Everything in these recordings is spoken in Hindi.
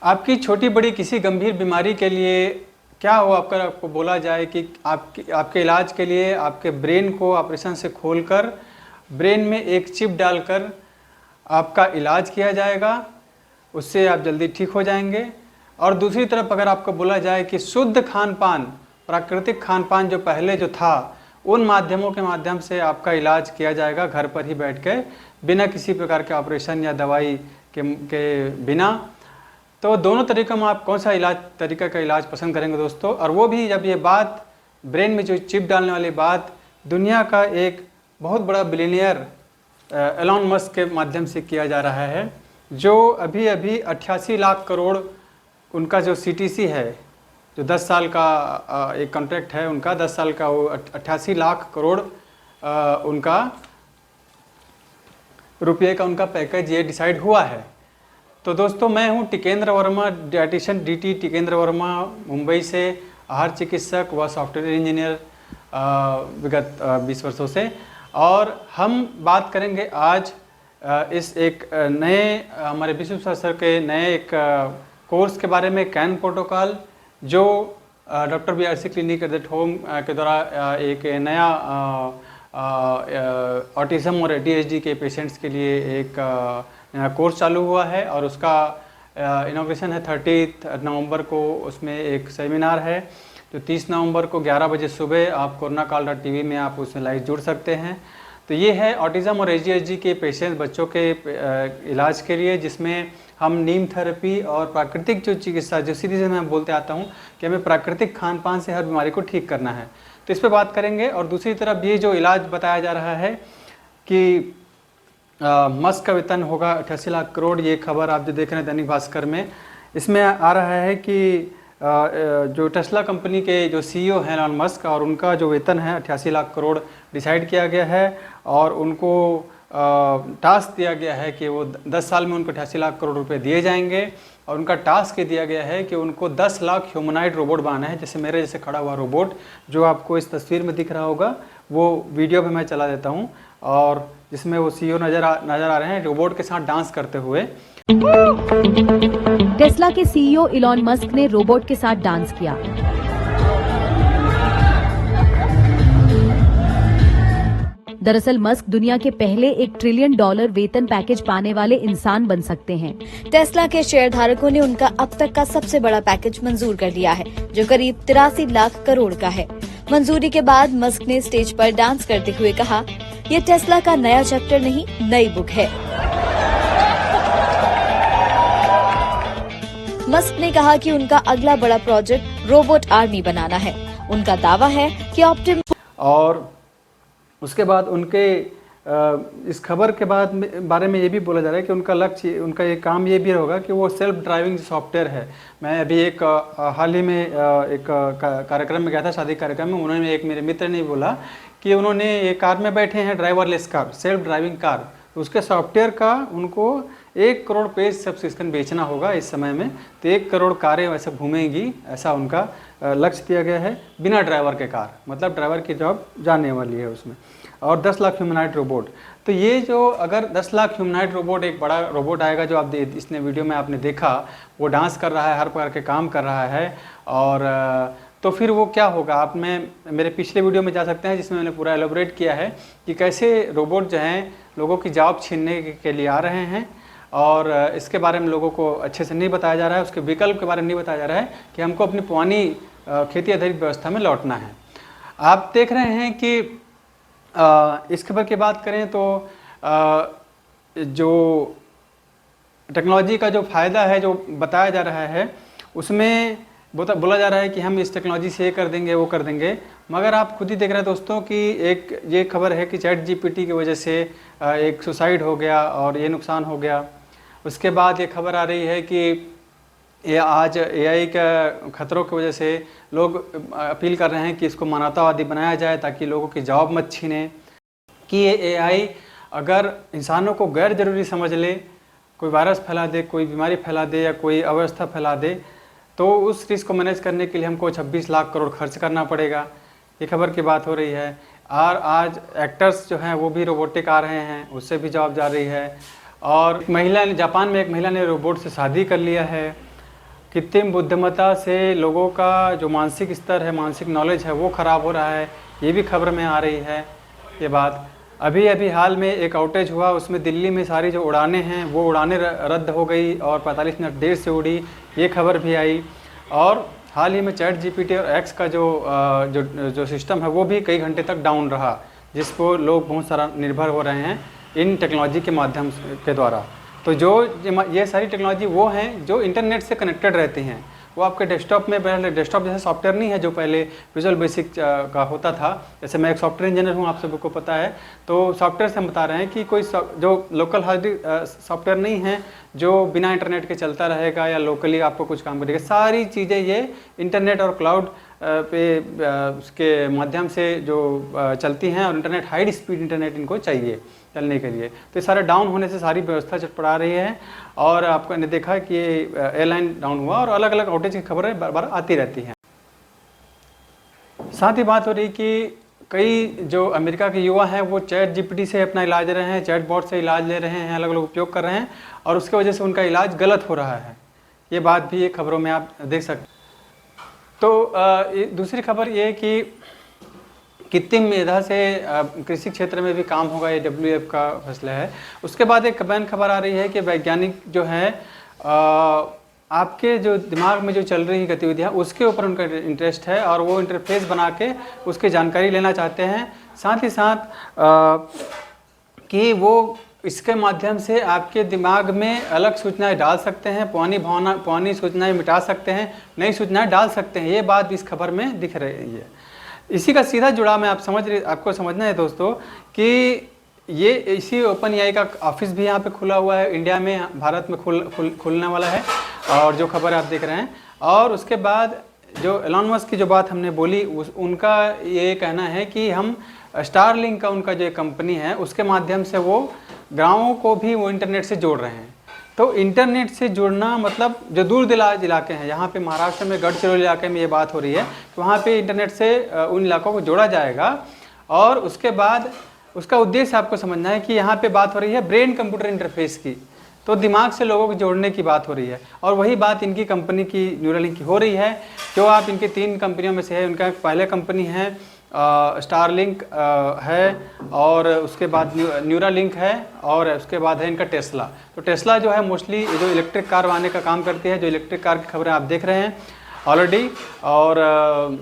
आपकी छोटी बड़ी किसी गंभीर बीमारी के लिए क्या हो, आपको बोला जाए कि आपके इलाज के लिए आपके ब्रेन को ऑपरेशन से खोलकर ब्रेन में एक चिप डालकर आपका इलाज किया जाएगा, उससे आप जल्दी ठीक हो जाएंगे। और दूसरी तरफ अगर आपको बोला जाए कि शुद्ध खान पान, प्राकृतिक खान पान जो पहले जो था, उन माध्यमों के माध्यम से आपका इलाज किया जाएगा घर पर ही बैठ के, बिना किसी प्रकार के ऑपरेशन या दवाई के बिना। तो दोनों तरीक़ों में आप कौन सा तरीका का इलाज पसंद करेंगे दोस्तों? और वो भी जब ये बात ब्रेन में जो चिप डालने वाली बात दुनिया का एक बहुत बड़ा बिलियनियर एलॉन मस्क के माध्यम से किया जा रहा है, जो अभी 88 लाख करोड़ उनका जो CTC है, जो 10 साल का एक कॉन्ट्रैक्ट है उनका, 10 साल का, वो 88 लाख करोड़ उनका रुपये का उनका पैकेज ये डिसाइड हुआ है। तो दोस्तों मैं हूँ टिकेंद्र वर्मा, डायटिशियन DT टिकेंद्र वर्मा, मुंबई से, आहार चिकित्सक व सॉफ्टवेयर इंजीनियर विगत 20 वर्षों से। और हम बात करेंगे आज इस एक नए हमारे विश्व स्तर के नए एक कोर्स के बारे में, कैन प्रोटोकॉल, जो doctor BRC clinic at home के द्वारा एक नया ऑटिज़म और ADHD के पेशेंट्स के लिए एक कोर्स चालू हुआ है। और उसका इनॉग्रेशन है 30 नवंबर को, उसमें एक सेमिनार है जो 30 नवंबर को 11 बजे सुबह आप कोरोनाकाल.tv में आप उसमें लाइव जुड़ सकते हैं। तो ये है ऑटिज़म और ADHD के पेशेंट बच्चों के इलाज के लिए, जिसमें हम नीम थेरेपी और प्राकृतिक जो चिकित्सा, जो सीधे से मैं बोलते आता हूँ कि हमें प्राकृतिक खान पान से हर बीमारी को ठीक करना है, तो इस पर बात करेंगे। और दूसरी तरफ ये जो इलाज बताया जा रहा है कि मस्क का वेतन होगा 88 लाख करोड़, ये खबर आप जो देख रहे हैं दैनिक भास्कर में, इसमें आ रहा है कि जो टेस्ला कंपनी के जो CEO हैं एलॉन मस्क, और उनका जो वेतन है 88 लाख करोड़ डिसाइड किया गया है। और उनको टास्क दिया गया है कि वो 10 साल में उनको 88 लाख करोड़ रुपए दिए जाएंगे। और उनका टास्क ये दिया गया है कि उनको 10 लाख ह्यूमनाइड रोबोट बनाना है, जैसे मेरे जैसे खड़ा हुआ रोबोट जो आपको इस तस्वीर में दिख रहा होगा, वो वीडियो भी मैं चला देता हूँ, और जिसमें वो CEO नज़र आ रहे हैं रोबोट के साथ डांस करते हुए। टेस्ला के CEO इलॉन मस्क ने रोबोट के साथ डांस किया। दरअसल मस्क दुनिया के पहले $1 ट्रिलियन वेतन पैकेज पाने वाले इंसान बन सकते हैं। टेस्ला के शेयर धारकों ने उनका अब तक का सबसे बड़ा पैकेज मंजूर कर लिया है, जो करीब 83 लाख करोड़ का है। मंजूरी के बाद मस्क ने स्टेज पर डांस करते हुए कहा, ये टेस्ला का नया चैप्टर नहीं, नई बुक है। मस्क ने कहा कि उनका अगला बड़ा प्रोजेक्ट रोबोट आर्मी बनाना है। उनका दावा है कि ऑप्टिमस। और उसके बाद उनके इस खबर के बारे में ये भी बोला जा रहा है कि उनका लक्ष्य, उनका ये काम ये भी होगा कि वो सेल्फ ड्राइविंग सॉफ्टवेयर है। मैं अभी एक हाल ही में एक कार्यक्रम में गया था, शादी कार्यक्रम में, उन्होंने एक मेरे मित्र ने बोला कि उन्होंने एक कार में बैठे हैं, driverless car, self driving car, तो उसके सॉफ्टवेयर का उनको 1 करोड़ पेज सब्सक्रिप्शन बेचना होगा इस समय में। तो 1 करोड़ कारें वैसे घूमेंगी, ऐसा उनका लक्ष्य दिया गया है, बिना ड्राइवर के कार, मतलब ड्राइवर की जॉब जाने वाली है उसमें। और 10 लाख ह्यूमनाइड रोबोट, तो ये जो अगर 10 लाख ह्यूमनाइड रोबोट, एक बड़ा रोबोट आएगा जो आप इसने वीडियो में आपने देखा, वो डांस कर रहा है, हर प्रकार के काम कर रहा है। और तो फिर वो क्या होगा, आप में मेरे पिछले वीडियो में जा सकते हैं जिसमें मैंने पूरा एलोबरेट किया है कि कैसे रोबोट जो हैं लोगों की जॉब छीनने के लिए आ रहे हैं। और इसके बारे में लोगों को अच्छे से नहीं बताया जा रहा है, उसके विकल्प के बारे में नहीं बताया जा रहा है कि हमको अपनी पुरानी खेती आधारित व्यवस्था में लौटना है। आप देख रहे हैं कि इस खबर की बात करें तो जो टेक्नोलॉजी का जो फ़ायदा है जो बताया जा रहा है, उसमें बोला जा रहा है कि हम इस टेक्नोलॉजी से ये कर देंगे, वो कर देंगे, मगर आप खुद ही देख रहे हैं दोस्तों कि एक ये खबर है कि ChatGPT की वजह से एक सुसाइड हो गया और ये नुकसान हो गया। उसके बाद ये खबर आ रही है कि ये आज AI का खतरों की वजह से लोग अपील कर रहे हैं कि इसको मानवतावादी बनाया जाए ताकि लोगों की जॉब मत छीने, कि ये AI अगर इंसानों को गैर ज़रूरी समझ ले, कोई वायरस फैला दे, कोई बीमारी फैला दे या कोई अव्यवस्था फैला दे, तो उस रिस्क को मैनेज करने के लिए हमको 26 लाख करोड़ खर्च करना पड़ेगा। ये खबर की बात हो रही है। और आज एक्टर्स जो हैं वो भी रोबोटिक आ रहे हैं, उससे भी जॉब जा रही है। और महिला ने, जापान में एक महिला ने रोबोट से शादी कर लिया है। कृत्रिम बुद्धिमत्ता से लोगों का जो मानसिक स्तर है, मानसिक नॉलेज है, वो ख़राब हो रहा है, ये भी खबर में आ रही है ये बात। अभी अभी हाल में एक आउटेज हुआ, उसमें दिल्ली में सारी जो उड़ानें हैं वो उड़ानें रद्द हो गई और 45 मिनट देर से उड़ी, ये खबर भी आई। और हाल ही में चैट जीपीटी और एक्स का जो सिस्टम है वो भी कई घंटे तक डाउन रहा, जिस पर लोग बहुत सारा निर्भर हो रहे हैं इन टेक्नोलॉजी के माध्यम के द्वारा। तो ये सारी टेक्नोलॉजी वो हैं जो इंटरनेट से कनेक्टेड रहती हैं। वो आपके डेस्कटॉप में, पहले डेस्कटॉप जैसे सॉफ्टवेयर नहीं है जो पहले विजुअल बेसिक का होता था। जैसे मैं एक सॉफ्टवेयर इंजीनियर हूँ, आप सबको पता है। तो सॉफ्टवेयर से हम बता रहे हैं कि कोई जो लोकल हार्ड सॉफ्टवेयर नहीं है जो बिना इंटरनेट के चलता रहेगा या लोकली आपको कुछ काम करेगा। सारी चीज़ें ये इंटरनेट और क्लाउड पे उसके माध्यम से जो चलती हैं, और इंटरनेट हाई स्पीड इंटरनेट इनको चाहिए चलने के लिए। तो ये सारे डाउन होने से सारी व्यवस्था चटपटा रही है। और आपको ने देखा कि एयरलाइन डाउन हुआ और अलग अलग आउटेज की खबरें बार बार आती रहती हैं। साथ ही बात हो रही कि कई जो अमेरिका के युवा हैं वो चैट जीपीटी से अपना इलाज ले रहे हैं, चैट बॉट से इलाज ले रहे हैं, अलग अलग उपयोग कर रहे हैं और उसकी वजह से उनका इलाज गलत हो रहा है। ये बात भी एक खबरों में आप देख सकते हैं। तो दूसरी खबर ये कि कृत्रिम मेधा से कृषि क्षेत्र में भी काम होगा, ये WF का फैसला है। उसके बाद एक बैन खबर आ रही है कि वैज्ञानिक जो है आपके जो दिमाग में जो चल रही गतिविधियाँ उसके ऊपर उनका इंटरेस्ट है और वो इंटरफेस बना के उसकी जानकारी लेना चाहते हैं। साथ ही साथ कि वो इसके माध्यम से आपके दिमाग में अलग सूचनाएं डाल सकते हैं, पुरानी सूचनाएं मिटा सकते हैं, नई सूचनाएं डाल सकते हैं। ये बात इस खबर में दिख रही है। इसी का सीधा जुड़ा मैं आपको समझना है दोस्तों कि ये इसी ओपन एआई का ऑफिस भी यहाँ पे खुला हुआ है, इंडिया में, भारत में खुलने वाला है। और जो खबर आप देख रहे हैं, और उसके बाद जो एलन मस्क की जो बात हमने बोली उनका ये कहना है कि हम स्टारलिंक का उनका जो कंपनी है उसके माध्यम से वो गाँवों को भी वो इंटरनेट से जोड़ रहे हैं। तो इंटरनेट से जुड़ना मतलब जो दूर दराज इलाके हैं, यहाँ पे महाराष्ट्र में गढ़चिरौली इलाके में ये बात हो रही है कि वहाँ पे इंटरनेट से उन इलाकों को जोड़ा जाएगा। और उसके बाद उसका उद्देश्य आपको समझना है कि यहाँ पे बात हो रही है ब्रेन कंप्यूटर इंटरफेस की, तो दिमाग से लोगों को जोड़ने की बात हो रही है। और वही बात इनकी कंपनी की न्यूरालिंक की हो रही है, जो आप इनकी 3 कंपनियों में से है। उनका पहले कंपनी है स्टारलिंक है, और उसके बाद न्यूरालिंक है, और उसके बाद है इनका टेस्ला। तो टेस्ला जो है मोस्टली जो इलेक्ट्रिक कार बनाने का काम करती है, जो इलेक्ट्रिक कार की खबरें आप देख रहे हैं ऑलरेडी, और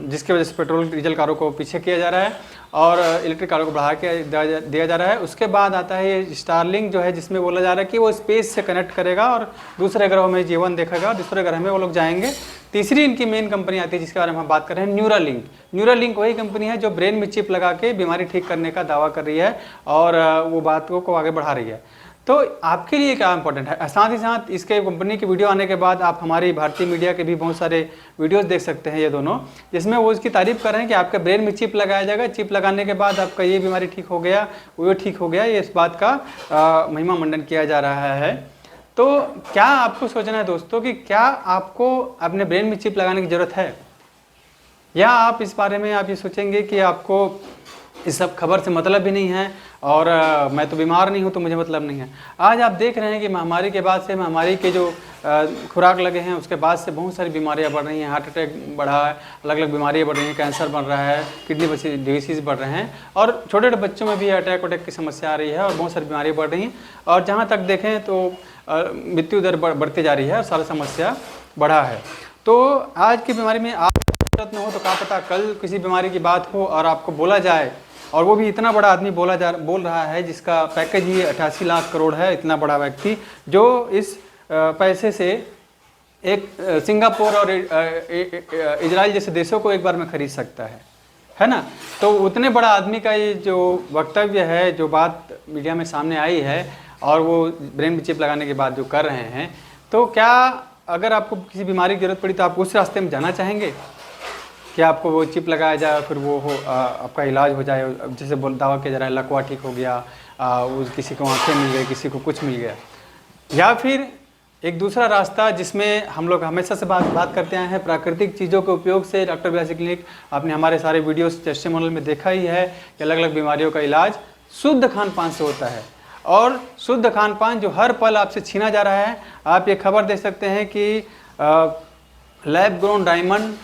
जिसकी वजह से पेट्रोल डीजल कारों को पीछे किया जा रहा है और इलेक्ट्रिक कारों को बढ़ा के दिया जा रहा है। उसके बाद आता है ये स्टारलिंक जो है, जिसमें बोला जा रहा है कि वो स्पेस से कनेक्ट करेगा और दूसरे ग्रहों में जीवन देखेगा और दूसरे ग्रह में वो लोग जाएंगे। तीसरी इनकी मेन कंपनी आती है जिसके बारे में हम बात कर रहे हैं, न्यूरालिंक। न्यूरालिंक वही कंपनी है जो ब्रेन में चिप लगा के बीमारी ठीक करने का दावा कर रही है और वो बातों को आगे बढ़ा रही है। तो आपके लिए क्या इंपॉर्टेंट है। साथ ही साथ इसके कंपनी की वीडियो आने के बाद आप हमारी भारतीय मीडिया के भी बहुत सारे वीडियोस देख सकते हैं ये दोनों, जिसमें वो इसकी तारीफ कर रहे हैं कि आपके ब्रेन में चिप लगाया जाएगा, चिप लगाने के बाद आपका ये बीमारी ठीक हो गया, वो ठीक हो गया। ये इस बात का महिमा मंडन किया जा रहा है। तो क्या आपको सोचना है दोस्तों कि क्या आपको अपने ब्रेन में चिप लगाने की ज़रूरत है, या आप इस बारे में आप ये सोचेंगे कि आपको इस सब खबर से मतलब ही नहीं है और मैं तो बीमार नहीं हूँ तो मुझे मतलब नहीं है। आज आप देख रहे हैं कि महामारी के बाद से, महामारी के जो खुराक लगे हैं उसके बाद से बहुत सारी बीमारियाँ बढ़ रही हैं। हार्ट अटैक बढ़ा है, अलग अलग बीमारियाँ बढ़ रही हैं, कैंसर बढ़ रहा है, किडनी डिसीज़ बढ़ रहे हैं, और छोटे छोटे बच्चों में भी अटैक की समस्या आ रही है और बहुत सारी बीमारियाँ बढ़ रही हैं। और जहाँ तक देखें तो मृत्यु दर बढ़ती जा रही है और सारी समस्या बढ़ा है। तो आज की बीमारी में आप जरूरत न हो तो क्या पता कल किसी बीमारी की बात हो और आपको बोला जाए, और वो भी इतना बड़ा आदमी बोल रहा है जिसका पैकेज ही 88 लाख करोड़ है। इतना बड़ा व्यक्ति जो इस पैसे से एक सिंगापुर और इजराइल जैसे देशों को एक बार में खरीद सकता है ना। तो उतने बड़ा आदमी का ये जो वक्तव्य है, जो बात मीडिया में सामने आई है, और वो ब्रेन में चिप लगाने के बाद जो कर रहे हैं, तो क्या अगर आपको किसी बीमारी की जरूरत पड़ी तो आप उस रास्ते में जाना चाहेंगे कि आपको वो चिप लगाया जाए फिर वो आपका इलाज हो जाए, जैसे दावा किया जा रहा है लकवा ठीक हो गया, किसी को आंखें मिल गई, किसी को कुछ मिल गया, या फिर एक दूसरा रास्ता जिसमें हम लोग हमेशा से बात करते आए हैं, प्राकृतिक चीज़ों के उपयोग से। डॉक्टर बिलासी क्लिनिक, आपने हमारे सारे वीडियोस टेस्टिमोनियल में देखा ही है कि अलग अलग बीमारियों का इलाज शुद्ध खान पान से होता है, और शुद्ध खान पान जो हर पल आपसे छीना जा रहा है। आप ये खबर देख सकते हैं कि lab grown diamond,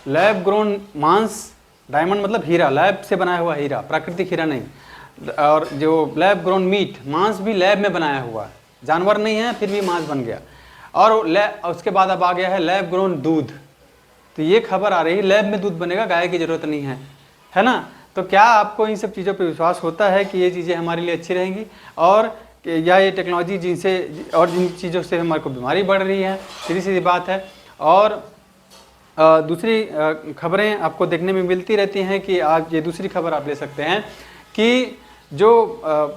lab grown मांस, डायमंड मतलब हीरा, लैब से बनाया हुआ हीरा, प्राकृतिक हीरा नहीं। और जो लैब ग्रोन मीट, मांस भी लैब में बनाया हुआ, जानवर नहीं है फिर भी मांस बन गया। और उसके बाद अब आ गया है लैब ग्रोन दूध। तो ये खबर आ रही है लैब में दूध बनेगा, गाय की ज़रूरत नहीं है ना। तो क्या आपको इन सब चीज़ों पे विश्वास होता है कि ये चीज़ें हमारे लिए अच्छी रहेंगी, और या ये टेक्नोलॉजी जिनसे और जिन चीज़ों से हमारे को बीमारी बढ़ रही है, सीधी सीधी बात है। और दूसरी खबरें आपको देखने में मिलती रहती हैं कि आज ये दूसरी खबर आप ले सकते हैं कि जो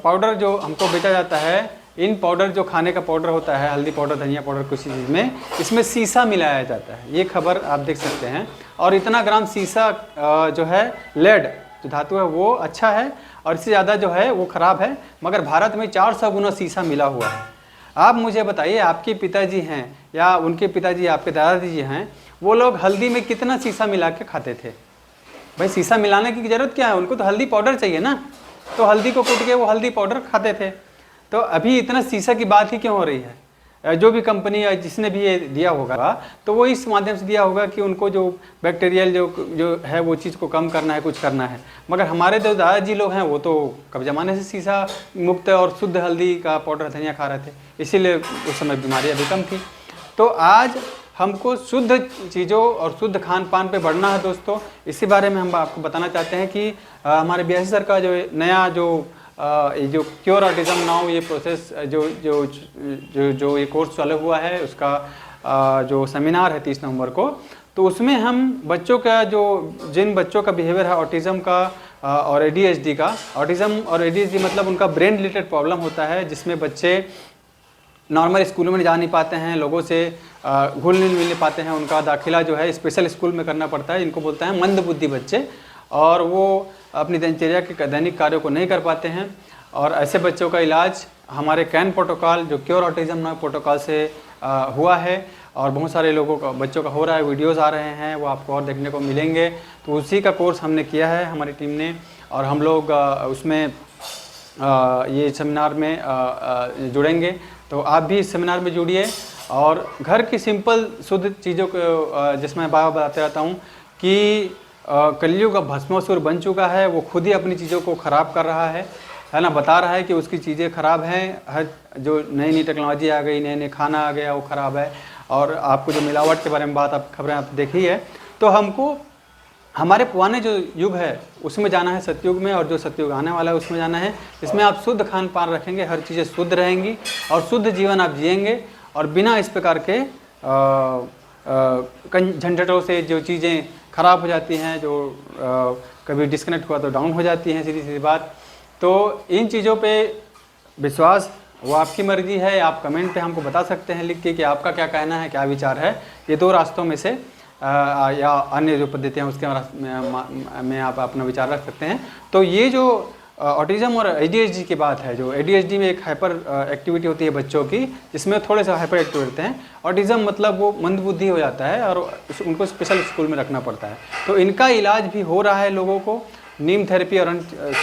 पाउडर जो हमको बेचा जाता है, इन पाउडर जो खाने का पाउडर होता है, हल्दी पाउडर, धनिया पाउडर, किसी चीज़ में, इसमें सीसा मिलाया जाता है। ये खबर आप देख सकते हैं। और इतना ग्राम सीसा जो है, लेड जो धातु है वो अच्छा है, और इससे ज़्यादा जो है वो ख़राब है। मगर भारत में 400 गुना सीसा मिला हुआ है। आप मुझे बताइए, आपके पिताजी हैं या उनके पिताजी, आपके दादाजी जी हैं, वो लोग हल्दी में कितना सीसा मिला के खाते थे? भाई सीसा मिलाने की ज़रूरत क्या है, उनको तो हल्दी पाउडर चाहिए ना। तो हल्दी को कूट के वो हल्दी पाउडर खाते थे। तो अभी इतना सीसा की बात ही क्यों हो रही है? जो भी कंपनी या जिसने भी ये दिया होगा, तो वो इस माध्यम से दिया होगा कि उनको जो बैक्टीरियल जो है वो चीज़ को कम करना है, कुछ करना है। मगर हमारे जो दादाजी लोग हैं वो तो कब ज़माने से सीसा मुक्त और शुद्ध हल्दी का पाउडर, धनिया खा रहे थे, इसीलिए उस समय बीमारियाँ भी कम थी। तो आज हमको शुद्ध चीज़ों और शुद्ध खान पान पे बढ़ना है दोस्तों। इसी बारे में हम आपको बताना चाहते हैं कि हमारे BIC सर का जो नया जो क्योर ऑटिज्म नाउ ये प्रोसेस जो ये कोर्स चालू हुआ है, उसका जो सेमिनार है 30 नवंबर को, तो उसमें हम बच्चों का जिन बच्चों का बिहेवियर है ऑटिज्म का और ADHD का, ऑटिज्म और ADHD मतलब उनका ब्रेन रिलेटेड प्रॉब्लम होता है, जिसमें बच्चे नॉर्मल स्कूलों में जा नहीं पाते हैं, लोगों से घुल नहीं मिल पाते हैं, उनका दाखिला जो है स्पेशल स्कूल में करना पड़ता है। इनको बोलते हैं मंदबुद्धि बच्चे, और वो अपनी दिनचर्या के दैनिक कार्यों को नहीं कर पाते हैं। और ऐसे बच्चों का इलाज हमारे कैन प्रोटोकॉल, जो क्योर ऑटिज्म नाउ प्रोटोकॉल से हुआ है, और बहुत सारे लोगों का, बच्चों का हो रहा है, वीडियोज़ आ रहे हैं, वो आपको और देखने को मिलेंगे। तो उसी का कोर्स हमने किया है हमारी टीम ने, और हम लोग उसमें ये सेमिनार में जुड़ेंगे। तो आप भी इस सेमिनार में जुड़िए, और घर की सिंपल शुद्ध चीज़ों को, जिसमें मैं बार बताते रहता हूँ कि कलयुग अब भस्मासुर बन चुका है, वो खुद ही अपनी चीज़ों को ख़राब कर रहा है ना, बता रहा है कि उसकी चीज़ें ख़राब हैं। हर जो नई नई टेक्नोलॉजी आ गई, नए नए खाना आ गया, वो ख़राब है। और आपको जो मिलावट के बारे में खबरें आप देखी है, तो हमको हमारे पुराने जो युग है उसमें जाना है, सतयुग में, और जो सतयुग आने वाला है उसमें जाना है। इसमें आप शुद्ध खान पान रखेंगे, हर चीज़ें शुद्ध रहेंगी, और शुद्ध जीवन आप जिएंगे, और बिना इस प्रकार के झंझटों से जो चीज़ें ख़राब हो जाती हैं, जो कभी डिस्कनेक्ट हुआ तो डाउन हो जाती हैं, सीधी सीधी बात। तो इन चीज़ों पे विश्वास वो आपकी मर्ज़ी है। आप कमेंट पे हमको बता सकते हैं लिख के कि आपका क्या कहना है, क्या विचार है। ये दो रास्तों में से या अन्य जो पद्धतियाँ उसके में आप अपना विचार रख सकते हैं। तो ये जो ऑटिज़म और ADHD की बात है, जो ADHD में एक हाइपर एक्टिविटी होती है बच्चों की, जिसमें थोड़े से हाइपर एक्टिव रहते हैं। ऑटिज़म मतलब वो मंदबुद्धि हो जाता है, और उनको स्पेशल स्कूल में रखना पड़ता है। तो इनका इलाज भी हो रहा है लोगों को नीम थेरेपी और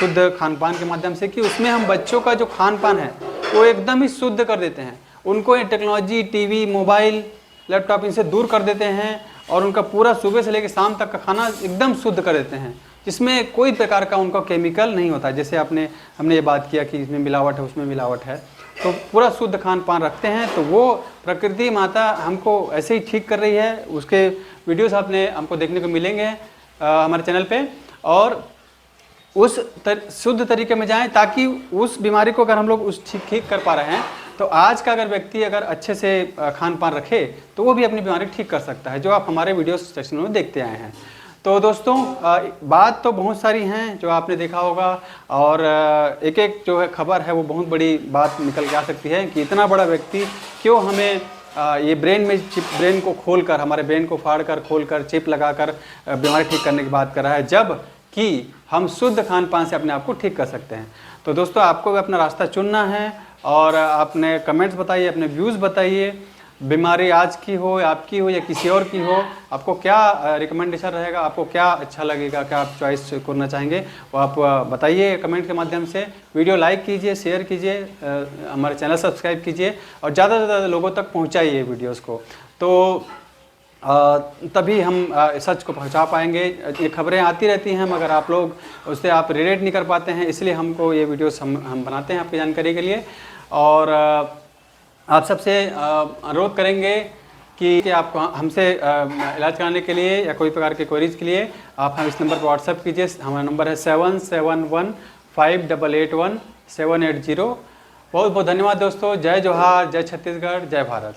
शुद्ध खान पान के माध्यम से, कि उसमें हम बच्चों का जो खान पान है वो एकदम ही शुद्ध कर देते हैं। उनको ये टेक्नोलॉजी, TV, मोबाइल, लैपटॉप इनसे दूर कर देते हैं, और उनका पूरा सुबह से लेकर शाम तक का खाना एकदम शुद्ध कर देते हैं, जिसमें कोई प्रकार का उनका केमिकल नहीं होता। जैसे हमने ये बात किया कि इसमें मिलावट है, उसमें मिलावट है, तो पूरा शुद्ध खान पान रखते हैं। तो वो प्रकृति माता हमको ऐसे ही ठीक कर रही है। उसके वीडियोस हमको देखने को मिलेंगे हमारे चैनल पे, और उस शुद्ध तरीके में जाएं, ताकि उस बीमारी को अगर हम लोग ठीक कर पा रहे हैं, तो आज का अगर व्यक्ति अगर अच्छे से खान पान रखे, तो वो भी अपनी बीमारी ठीक कर सकता है, जो आप हमारे वीडियो सेक्शन में देखते आए हैं। तो दोस्तों बात तो बहुत सारी हैं जो आपने देखा होगा, और एक एक जो है खबर है वो बहुत बड़ी बात निकल के आ सकती है कि इतना बड़ा व्यक्ति क्यों हमें ये ब्रेन को खोलकर, हमारे ब्रेन को फाड़ कर, खोल कर, चिप लगाकर बीमारी ठीक करने की बात कर रहा है, जब कि हम शुद्ध खान पान से अपने आप को ठीक कर सकते हैं। तो दोस्तों आपको भी अपना रास्ता चुनना है, और आपने कमेंट्स बताइए, अपने व्यूज़ बताइए। बीमारी आज की हो, आपकी हो या किसी और की हो, आपको क्या रिकमेंडेशन रहेगा, आपको क्या अच्छा लगेगा, क्या आप चॉइस करना चाहेंगे, वो आप बताइए कमेंट के माध्यम से। वीडियो लाइक कीजिए, शेयर कीजिए, हमारे चैनल सब्सक्राइब कीजिए, और ज़्यादा से ज़्यादा लोगों तक पहुँचाइए वीडियोज़ को। तो तभी हम सच को पहुंचा पाएंगे। ये खबरें आती रहती हैं मगर आप लोग उससे आप रिलेट नहीं कर पाते हैं, इसलिए हमको ये वीडियोस हम बनाते हैं आपकी जानकारी के लिए। और आप सबसे अनुरोध करेंगे कि आपको हमसे इलाज कराने के लिए या कोई प्रकार के क्वेरीज के लिए आप हम इस नंबर पर व्हाट्सएप कीजिए। हमारा नंबर है 7715881780। बहुत बहुत धन्यवाद दोस्तों। जय जोहार, जय छत्तीसगढ़, जय भारत।